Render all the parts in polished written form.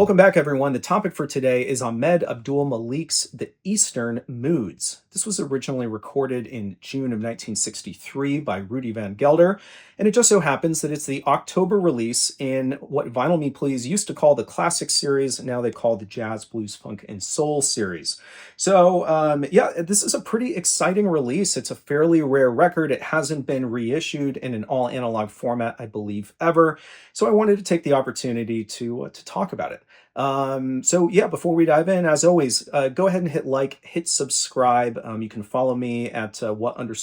Welcome back, everyone. The topic for today is Ahmed Abdul-Malik's The Eastern Moods. This was originally recorded in June of 1963 by Rudy Van Gelder, and it just so happens that it's the October release in what Vinyl Me Please used to call the Classic Series, now they call the Jazz, Blues, Funk, and Soul Series. So, this is a pretty exciting release. It's a fairly rare record. It hasn't been reissued in an all-analog format, I believe, ever. So I wanted to take the opportunity to talk about it. Before we dive in, as always, go ahead and hit like, hit subscribe. You can follow me at what_can_brown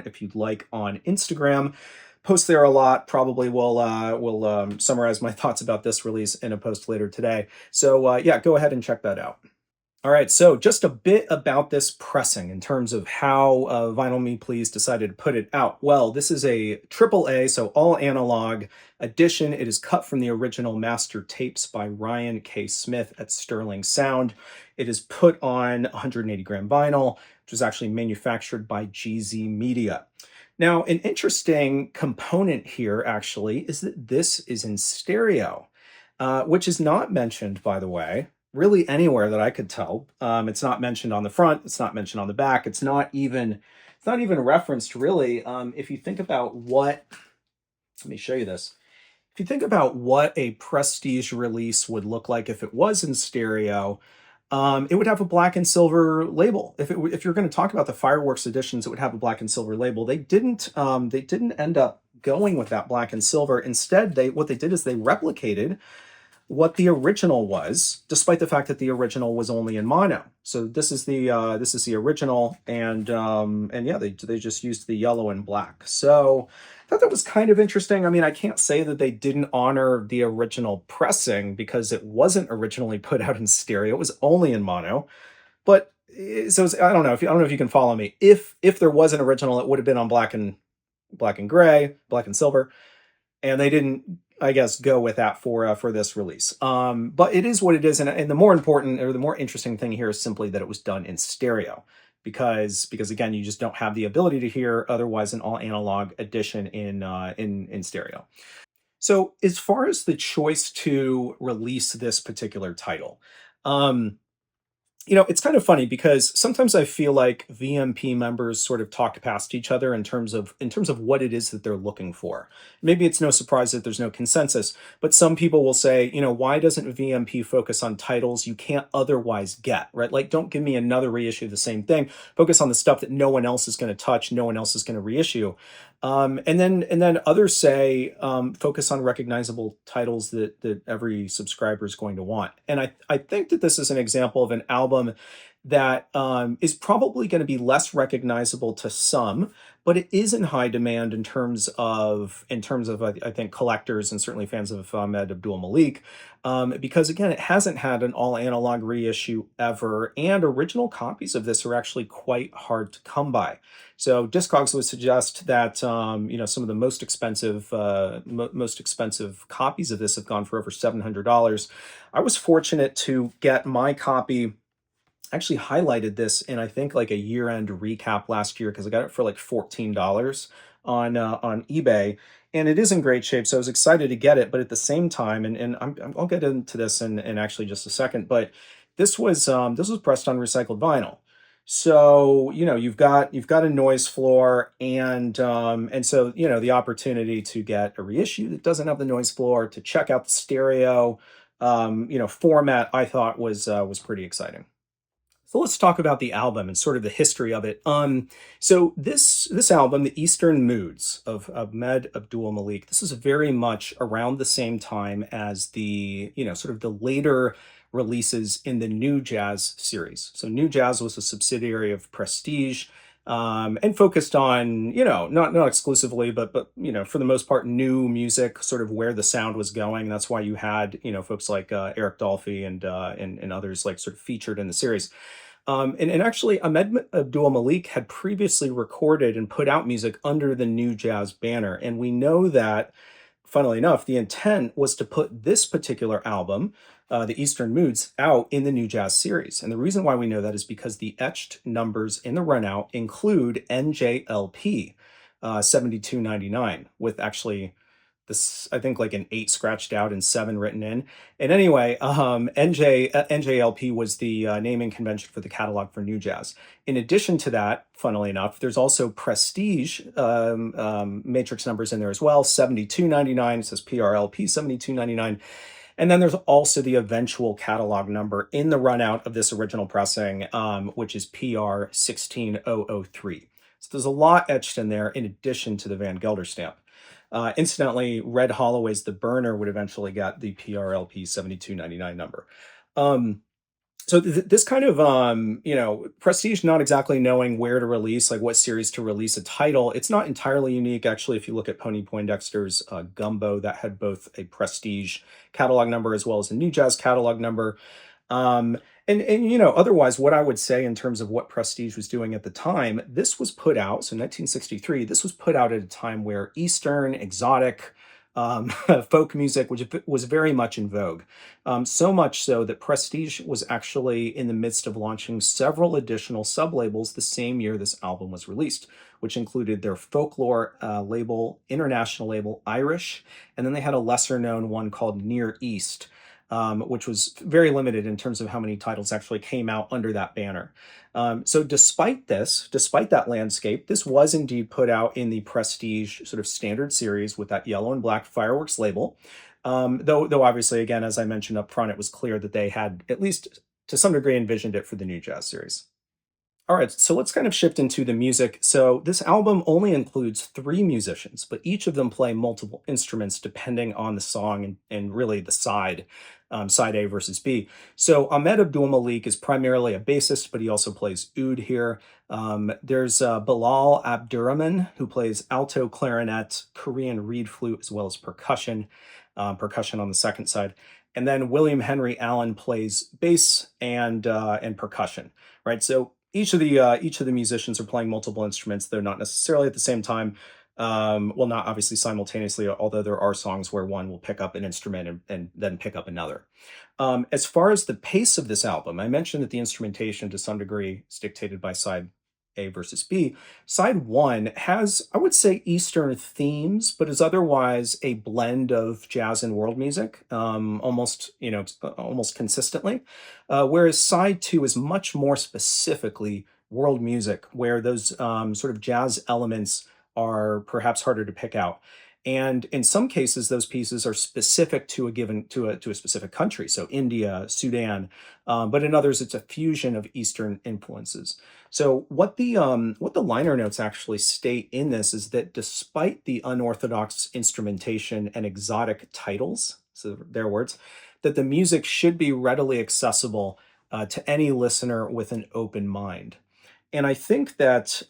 if you'd like on Instagram. Post there a lot. Probably will summarize my thoughts about this release in a post later today. So go ahead and check that out. All right, so just a bit about this pressing in terms of how Vinyl Me Please decided to put it out. Well, this is a AAA, so all analog edition. It is cut from the original master tapes by Ryan K. Smith at Sterling Sound. It is put on 180-gram vinyl, which was actually manufactured by GZ Media. Now, an interesting component here, actually, is that this is in stereo, which is not mentioned, by the way, really anywhere that I could tell. It's not mentioned on the front. It's not mentioned on the back. It's not even referenced really. If you think about let me show you this. If you think about what a Prestige release would look like if it was in stereo, it would have a black and silver label. If you're going to talk about the Fireworks editions, it would have a black and silver label. They didn't end up going with that black and silver. Instead, what they did is they replicated what the original was, despite the fact that the original was only in mono. So this is the original, and they just used the yellow and black. So I thought that was kind of interesting. I mean, I can't say that they didn't honor the original pressing because it wasn't originally put out in stereo. It was only in mono. But I don't know if you can follow me. If there was an original, it would have been on black and gray, black and silver, and they didn't, I guess, go with that for this release. But it is what it is, and the more important or the more interesting thing here is simply that it was done in stereo, because again, you just don't have the ability to hear otherwise an all analog edition in stereo. So as far as the choice to release this particular title, it's kind of funny because sometimes I feel like VMP members sort of talk past each other in terms of what it is that they're looking for. Maybe it's no surprise that there's no consensus, but some people will say, why doesn't VMP focus on titles you can't otherwise get, right? Like, don't give me another reissue of the same thing. Focus on the stuff that no one else is going to touch, no one else is going to reissue. And then others say, focus on recognizable titles that every subscriber is going to want. And I think that this is an example of an album that is probably going to be less recognizable to some, but it is in high demand in terms of I think collectors and certainly fans of Ahmed Abdul-Malik, because again, it hasn't had an all analog reissue ever, and original copies of this are actually quite hard to come by. So Discogs would suggest that some of the most expensive copies of this have gone for over $700. I was fortunate to get my copy. Actually highlighted this in, I think, like a year-end recap last year because I got it for like $14 on eBay, and it is in great shape. So I was excited to get it, but at the same time, and I'll get into this in actually just a second, but this was pressed on recycled vinyl. So you've got a noise floor, and so the opportunity to get a reissue that doesn't have the noise floor, to check out the stereo format, I thought was pretty exciting. So let's talk about the album and sort of the history of it. So this album, The Eastern Moods of Ahmed Abdul-Malik, this is very much around the same time as the, sort of the later releases in the New Jazz series. So New Jazz was a subsidiary of Prestige, and focused on, not exclusively, but for the most part, new music, sort of where the sound was going. That's why you had, folks like Eric Dolphy and others like sort of featured in the series. And actually, Ahmed Abdul-Malik had previously recorded and put out music under the New Jazz banner. And we know that, funnily enough, the intent was to put this particular album, The Eastern Moods, out in the New Jazz series. And the reason why we know that is because the etched numbers in the runout include NJLP 7299, with actually this, I think like an 8 scratched out and 7 written in. And anyway, NJLP was the naming convention for the catalog for new jazz. In addition to that, funnily enough, there's also prestige matrix numbers in there as well. 7299, it says PRLP 7299. And then there's also the eventual catalog number in the run out of this original pressing, which is PR 16003. So there's a lot etched in there in addition to the Van Gelder stamp. Incidentally, Red Holloway's The Burner would eventually get the PRLP 7299 number. So this kind of prestige, not exactly knowing where to release, like what series to release a title, it's not entirely unique. Actually, if you look at Pony Poindexter's Gumbo, that had both a prestige catalog number as well as a new jazz catalog number. And otherwise, what I would say in terms of what prestige was doing at the time, this was put out, so 1963, this was put out at a time where Eastern, exotic, folk music, which was very much in vogue. So much so that Prestige was actually in the midst of launching several additional sub-labels the same year this album was released, which included their folklore label, international label, Irish, and then they had a lesser-known one called Near East, which was very limited in terms of how many titles actually came out under that banner. So despite that landscape, this was indeed put out in the Prestige sort of standard series with that yellow and black fireworks label. Though obviously, again, as I mentioned up front, it was clear that they had at least to some degree envisioned it for the new jazz series. All right, so let's kind of shift into the music. So this album only includes 3 musicians, but each of them play multiple instruments depending on the song and really the side A versus B. So Ahmed Abdul-Malik is primarily a bassist, but he also plays oud here. There's Bilal Abdurrahman, who plays alto, clarinet, Korean reed flute, as well as percussion on the second side. And then William Henry Allen plays bass and percussion, right? So each of the musicians are playing multiple instruments. They're not necessarily at the same time. Well, not obviously simultaneously, although there are songs where one will pick up an instrument and then pick up another. As far as the pace of this album, I mentioned that the instrumentation to some degree is dictated by side A versus B. Side 1 has, I would say, Eastern themes, but is otherwise a blend of jazz and world music, almost consistently. Whereas side 2 is much more specifically world music, where those sort of jazz elements are perhaps harder to pick out. And in some cases, those pieces are specific to a specific country, so India, Sudan, but in others, it's a fusion of Eastern influences. So what the liner notes actually state in this is that despite the unorthodox instrumentation and exotic titles, so their words, that the music should be readily accessible to any listener with an open mind. And I think that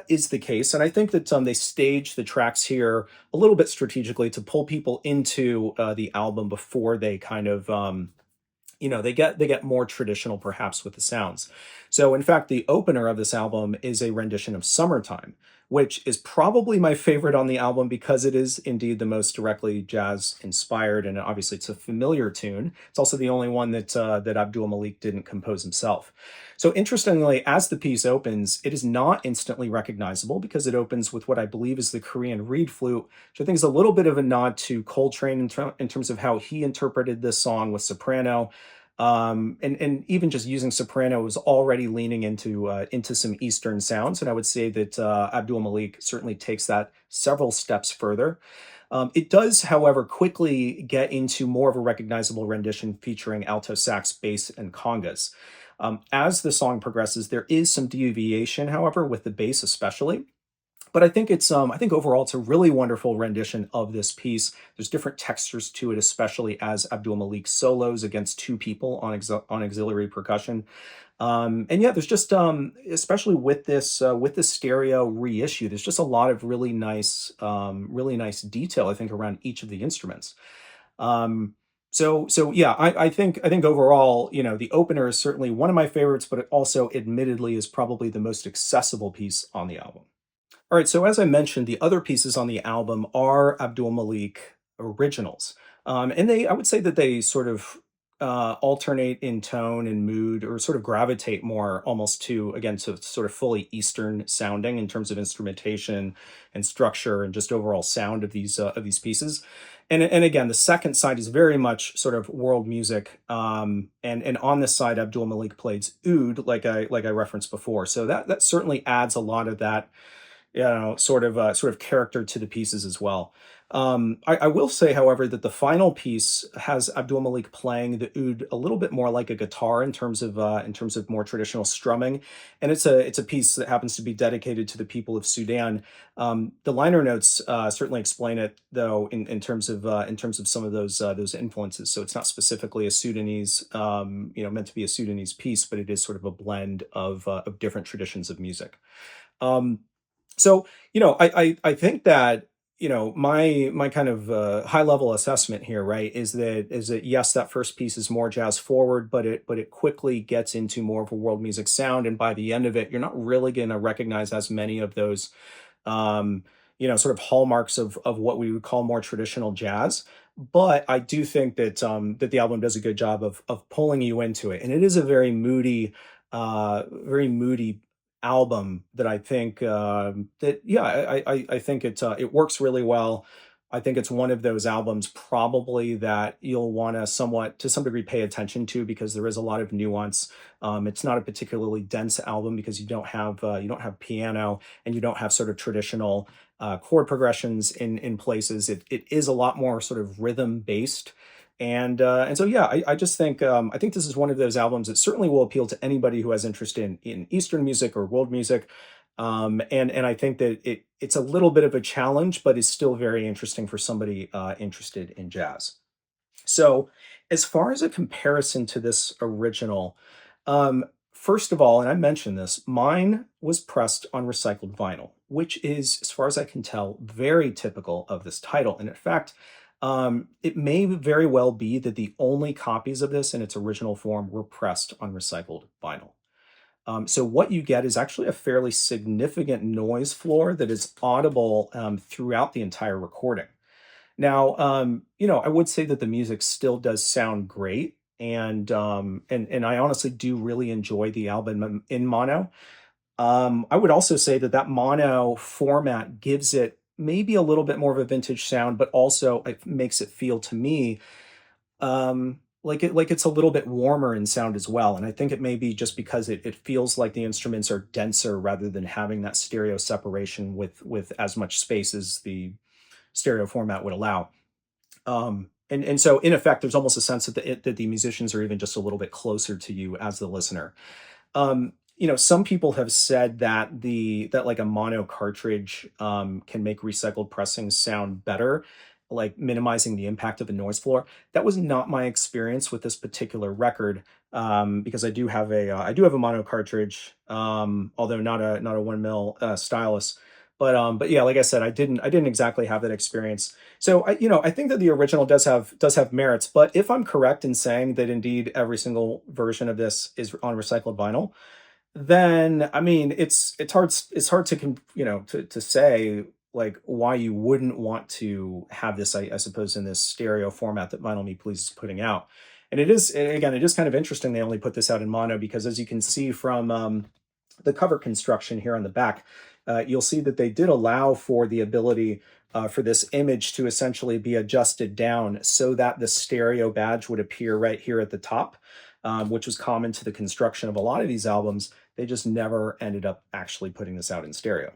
is the case, and I think that they stage the tracks here a little bit strategically to pull people into the album before they kind of they get more traditional perhaps with the sounds. So in fact, the opener of this album is a rendition of Summertime, which is probably my favorite on the album because it is indeed the most directly jazz inspired, and obviously it's a familiar tune. It's also the only one that Abdul Malik didn't compose himself. So interestingly, as the piece opens, it is not instantly recognizable because it opens with what I believe is the Korean reed flute, which I think is a little bit of a nod to Coltrane in terms of how he interpreted this song with soprano. And even just using soprano was already leaning into some Eastern sounds, and I would say that Abdul Malik certainly takes that several steps further. It does, however, quickly get into more of a recognizable rendition featuring alto sax, bass, and congas. As the song progresses, there is some deviation, however, with the bass especially. But I think overall it's a really wonderful rendition of this piece. There's different textures to it, especially as Abdul Malik solos against 2 people on auxiliary percussion. And yeah, there's just especially with this stereo reissue, there's just a lot of really nice detail, I think, around each of the instruments. So yeah, I think overall, the opener is certainly one of my favorites, but it also admittedly is probably the most accessible piece on the album. All right, so as I mentioned, the other pieces on the album are Abdul Malik originals. And I would say that they sort of alternate in tone and mood, or sort of gravitate more almost to, again, to sort of fully Eastern sounding in terms of instrumentation and structure and just overall sound of these pieces. And again, the second side is very much sort of world music. And on this side, Abdul Malik plays oud, like I referenced before. So that certainly adds a lot of that, sort of character to the pieces as well. I will say, however, that the final piece has Abdul Malik playing the oud a little bit more like a guitar in terms of more traditional strumming, and it's a piece that happens to be dedicated to the people of Sudan. The liner notes certainly explain it, though, in terms of some of those influences. So it's not specifically a Sudanese, meant to be a Sudanese piece, but it is sort of a blend of different traditions of music. Um, so, I think that, my kind of high level assessment here, right, is that yes, that first piece is more jazz forward, but it quickly gets into more of a world music sound, and by the end of it, you're not really going to recognize as many of those, um, sort of hallmarks of what we would call more traditional jazz. But I do think that the album does a good job of pulling you into it, and it is a very moody album that I think that yeah, I think it works really well. I think it's one of those albums probably that you'll want to somewhat, to some degree, pay attention to, because there is a lot of nuance. It's not a particularly dense album because you don't have piano, and you don't have sort of traditional chord progressions in places. It is a lot more sort of rhythm based. And so yeah, I just think I think this is one of those albums that certainly will appeal to anybody who has interest in Eastern music or world music. And I think that it's a little bit of a challenge, but is still very interesting for somebody interested in jazz. So, as far as a comparison to this original, first of all, and I mentioned this, mine was pressed on recycled vinyl, which is, as far as I can tell, very typical of this title. And in fact, it may very well be that the only copies of this in its original form were pressed on recycled vinyl. So what you get is actually a fairly significant noise floor that is audible throughout the entire recording. Now, I would say that the music still does sound great, and I honestly do really enjoy the album in mono. I would also say that mono format gives it maybe a little bit more of a vintage sound, but also it makes it feel to me like it's a little bit warmer in sound as well. And I think it may be just because it feels like the instruments are denser rather than having that stereo separation with as much space as the stereo format would allow. And so in effect, there's almost a sense that the musicians are even just a little bit closer to you as the listener. Some people have said that like a mono cartridge can make recycled pressings sound better, like minimizing the impact of the noise floor. That was not my experience with this particular record, because I do have a mono cartridge, although not a 1 mil stylus. But yeah, like I said, I didn't exactly have that experience. So I think that the original does have merits. But if I'm correct in saying that indeed every single version of this is on recycled vinyl, then I mean it's hard to to say like why you wouldn't want to have this, I suppose, in this stereo format that Vinyl Me Please is putting out. And it is kind of interesting they only put this out in mono, because as you can see from the cover construction here on the back, you'll see that they did allow for the ability for this image to essentially be adjusted down so that the stereo badge would appear right here at the top, which was common to the construction of a lot of these albums. They just never ended up actually putting this out in stereo.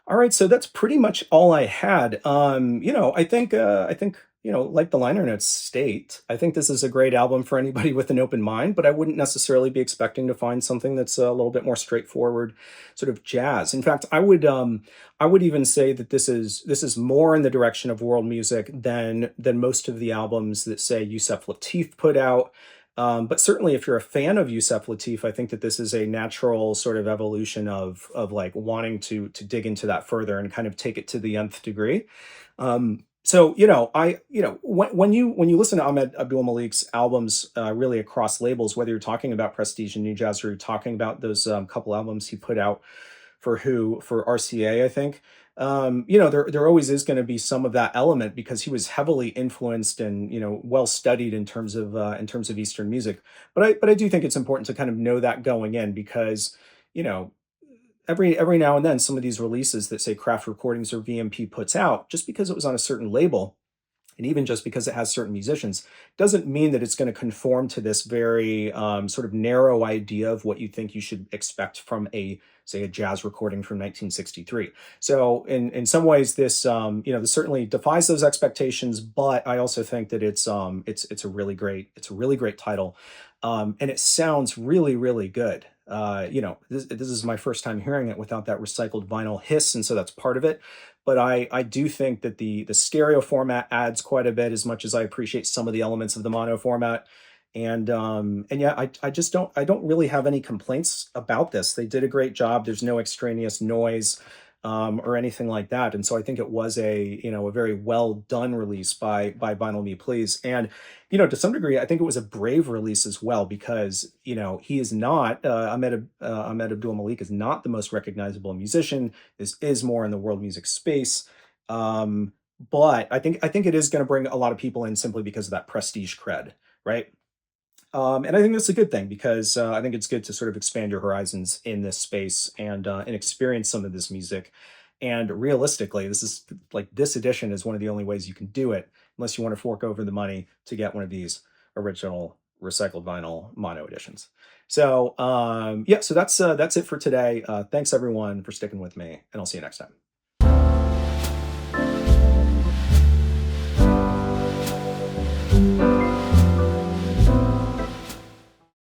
All right, so that's pretty much all I had. I think, like the liner notes state, I think this is a great album for anybody with an open mind, but I wouldn't necessarily be expecting to find something that's a little bit more straightforward, sort of jazz. In fact, I would even say that this is more in the direction of world music than most of the albums that, say, Yusef Lateef put out. But certainly, if you're a fan of Yusef Lateef, I think that this is a natural sort of evolution of like wanting to dig into that further and kind of take it to the nth degree. So when you listen to Ahmed Abdul Malik's albums, really across labels, whether you're talking about Prestige and New Jazz, or you're talking about those couple albums he put out for RCA, I think. there always is going to be some of that element because he was heavily influenced and well studied in terms of Eastern music. But I do think it's important to kind of know that going in because you know every now and then some of these releases that say Craft Recordings or VMP puts out, just because it was on a certain label and even just because it has certain musicians, doesn't mean that it's going to conform to this very sort of narrow idea of what you think you should expect from say a jazz recording from 1963. So in some ways, this certainly defies those expectations, but I also think that it's a really great title, and it sounds really good. This is my first time hearing it without that recycled vinyl hiss, and so that's part of it. But I do think that the stereo format adds quite a bit, as much as I appreciate some of the elements of the mono format. And yeah, I don't really have any complaints about this. They did a great job. There's no extraneous noise or anything like that. And so I think it was a very well done release by Vinyl Me Please. And to some degree, I think it was a brave release as well, because he is not Ahmed Abdul-Malik is not the most recognizable musician. This is more in the world music space. But I think it is going to bring a lot of people in simply because of that prestige cred, right? And I think that's a good thing because I think it's good to sort of expand your horizons in this space and experience some of this music. And realistically, this edition is one of the only ways you can do it, unless you want to fork over the money to get one of these original recycled vinyl mono editions. So yeah, so that's it for today. Thanks everyone for sticking with me, and I'll see you next time.